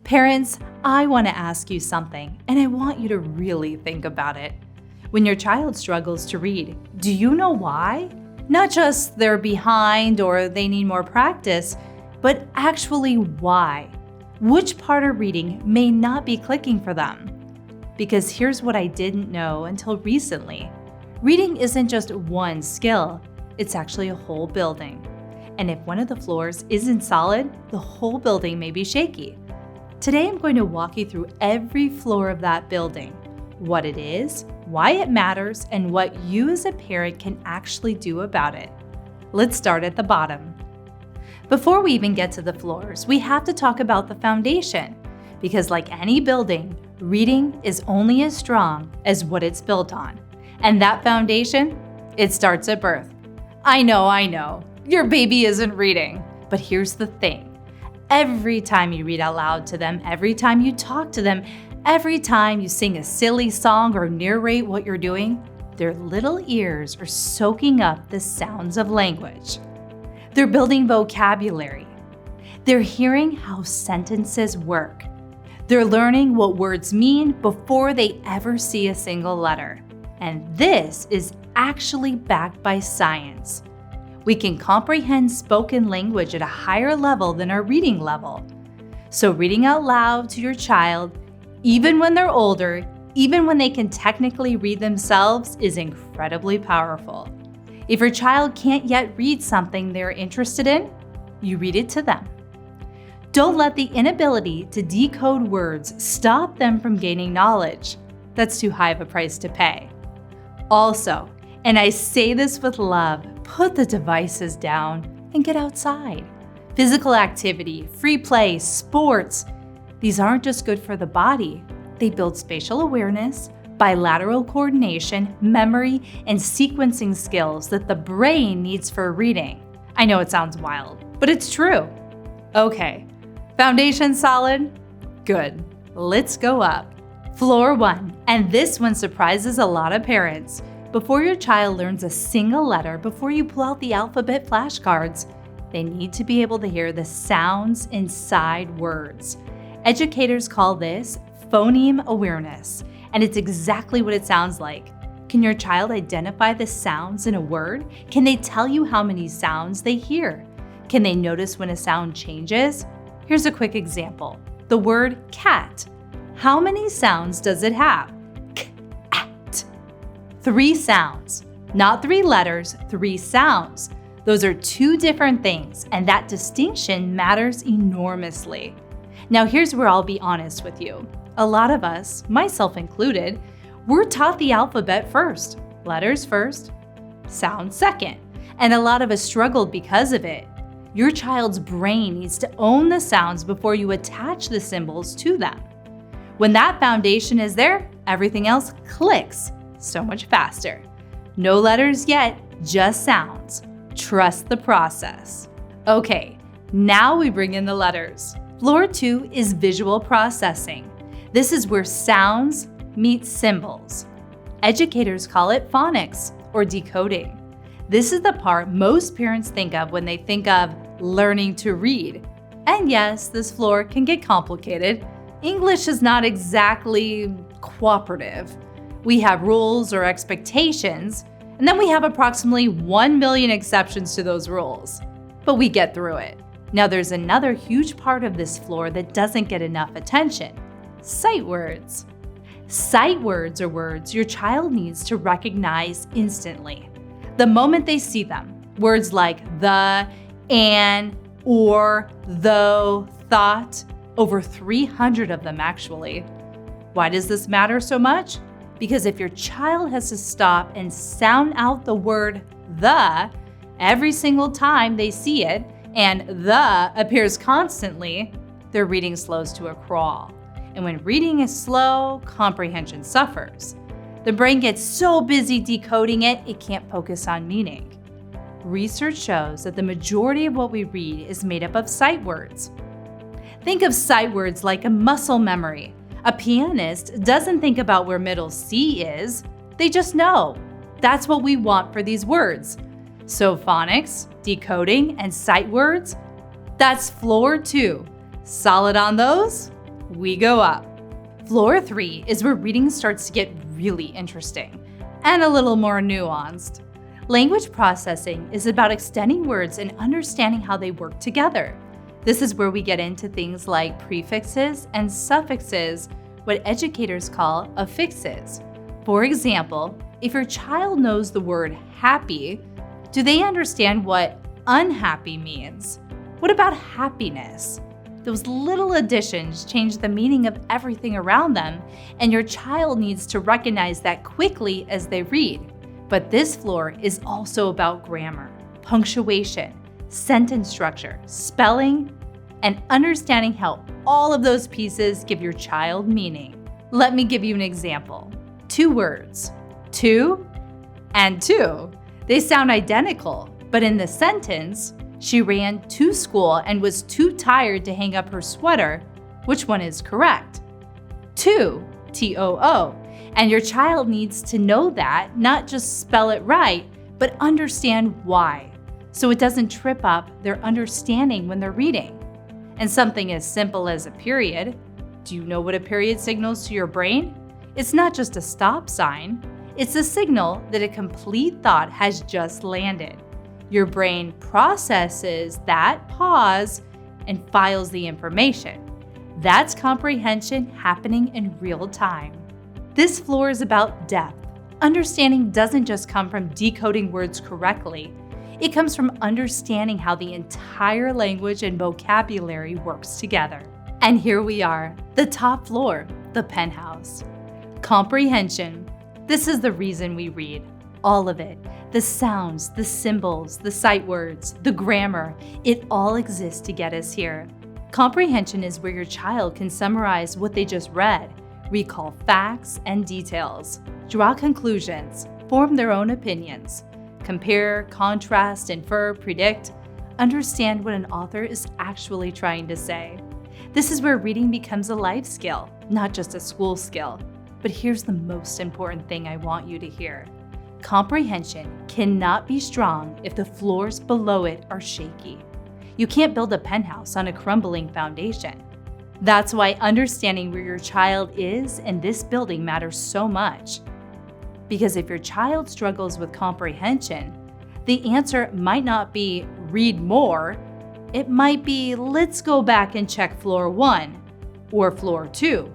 Parents, I want to ask you something, and I want you to really think about it. When your child struggles to read, do you know why? Not just they're behind or they need more practice, but actually why? Which part of reading may not be clicking for them? Because here's what I didn't know until recently. Reading isn't just one skill, it's actually a whole building. And if one of the floors isn't solid, the whole building may be shaky. Today I'm going to walk you through every floor of that building, what it is, why it matters, and what you as a parent can actually do about it. Let's start at the bottom. Before we even get to the floors, we have to talk about the foundation, because like any building, reading is only as strong as what it's built on. And that foundation, it starts at birth. I know, your baby isn't reading. But here's the thing. Every time you read out loud to them, every time you talk to them, every time you sing a silly song or narrate what you're doing, their little ears are soaking up the sounds of language. They're building vocabulary. They're hearing how sentences work. They're learning what words mean before they ever see a single letter. And this is actually backed by science. We can comprehend spoken language at a higher level than our reading level. So reading out loud to your child, even when they're older, even when they can technically read themselves, is incredibly powerful. If your child can't yet read something they're interested in, you read it to them. Don't let the inability to decode words stop them from gaining knowledge. That's too high of a price to pay. Also, and I say this with love, put the devices down and get outside. Physical activity, free play, sports, these aren't just good for the body. They build spatial awareness, bilateral coordination, memory, and sequencing skills that the brain needs for reading. I know it sounds wild, but it's true. Okay, foundation solid? Good. Let's go up. Floor 1, and this one surprises a lot of parents. Before your child learns a single letter, before you pull out the alphabet flashcards, they need to be able to hear the sounds inside words. Educators call this phoneme awareness, and it's exactly what it sounds like. Can your child identify the sounds in a word? Can they tell you how many sounds they hear? Can they notice when a sound changes? Here's a quick example. The word cat. How many sounds does it have? K-at. 3 sounds. Not 3 letters, 3 sounds. Those are 2 different things, and that distinction matters enormously. Now here's where I'll be honest with you. A lot of us, myself included, we're taught the alphabet first, letters first, sounds second, and a lot of us struggled because of it. Your child's brain needs to own the sounds before you attach the symbols to them. When that foundation is there, everything else clicks so much faster. No letters yet, just sounds. Trust the process. Okay, now we bring in the letters. Floor 2 is visual processing. This is where sounds meet symbols. Educators call it phonics or decoding. This is the part most parents think of when they think of learning to read. And yes, this floor can get complicated. English is not exactly cooperative. We have rules or expectations, and then we have approximately 1 million exceptions to those rules. But we get through it. Now there's another huge part of this floor that doesn't get enough attention. Sight words. Sight words are words your child needs to recognize instantly. The moment they see them, words like the, and, or, though, thought, over 300 of them actually. Why does this matter so much? Because if your child has to stop and sound out the word the every single time they see it, and the appears constantly, their reading slows to a crawl. And when reading is slow, comprehension suffers. The brain gets so busy decoding it, it can't focus on meaning. Research shows that the majority of what we read is made up of sight words. Think of sight words like a muscle memory. A pianist doesn't think about where middle C is, they just know. That's what we want for these words. So phonics, decoding, and sight words, that's floor 2. Solid on those? we go up. Floor 3 is where reading starts to get really interesting and a little more nuanced. Language processing is about extending words and understanding how they work together. This is where we get into things like prefixes and suffixes, what educators call affixes. For example, if your child knows the word happy, do they understand what unhappy means? What about happiness? Those little additions change the meaning of everything around them, and your child needs to recognize that quickly as they read. But this floor is also about grammar, punctuation, sentence structure, spelling, and understanding how all of those pieces give your child meaning. Let me give you an example. 2 words, two and two. They sound identical, but in the sentence, she ran to school and was too tired to hang up her sweater. Which one is correct? Too, T-O-O. And your child needs to know that, not just spell it right, but understand why, so it doesn't trip up their understanding when they're reading. And something as simple as a period. Do you know what a period signals to your brain? It's not just a stop sign. It's a signal that a complete thought has just landed. Your brain processes that pause and files the information. That's comprehension happening in real time. This floor is about depth. Understanding doesn't just come from decoding words correctly. It comes from understanding how the entire language and vocabulary works together. And here we are, the top floor, the penthouse. Comprehension. This is the reason we read. All of it. The sounds, the symbols, the sight words, the grammar, it all exists to get us here. Comprehension is where your child can summarize what they just read, recall facts and details, draw conclusions, form their own opinions, compare, contrast, infer, predict, understand what an author is actually trying to say. This is where reading becomes a life skill, not just a school skill. But here's the most important thing I want you to hear. Comprehension cannot be strong if the floors below it are shaky. You can't build a penthouse on a crumbling foundation. That's why understanding where your child is in this building matters so much. Because if your child struggles with comprehension, the answer might not be read more. It might be let's go back and check floor 1 or floor 2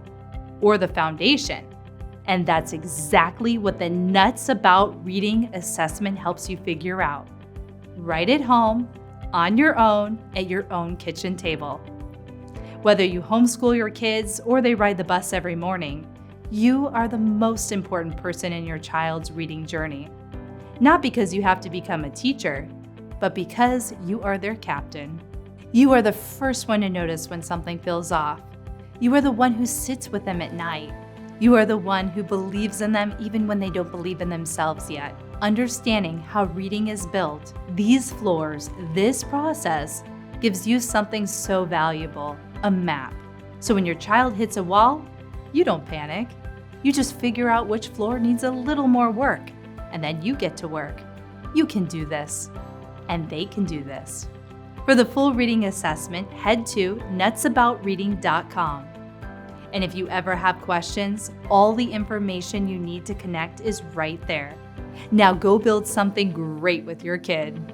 or the foundation. And that's exactly what the Nuts About Reading assessment helps you figure out. Right at home, on your own, at your own kitchen table. Whether you homeschool your kids or they ride the bus every morning, you are the most important person in your child's reading journey. Not because you have to become a teacher, but because you are their captain. You are the first one to notice when something feels off. You are the one who sits with them at night. You are the one who believes in them even when they don't believe in themselves yet. Understanding how reading is built, these floors, this process, gives you something so valuable, a map. So when your child hits a wall, you don't panic. You just figure out which floor needs a little more work, and then you get to work. You can do this, and they can do this. For the full reading assessment, head to nutsaboutreading.com. And if you ever have questions, all the information you need to connect is right there. Now go build something great with your kid.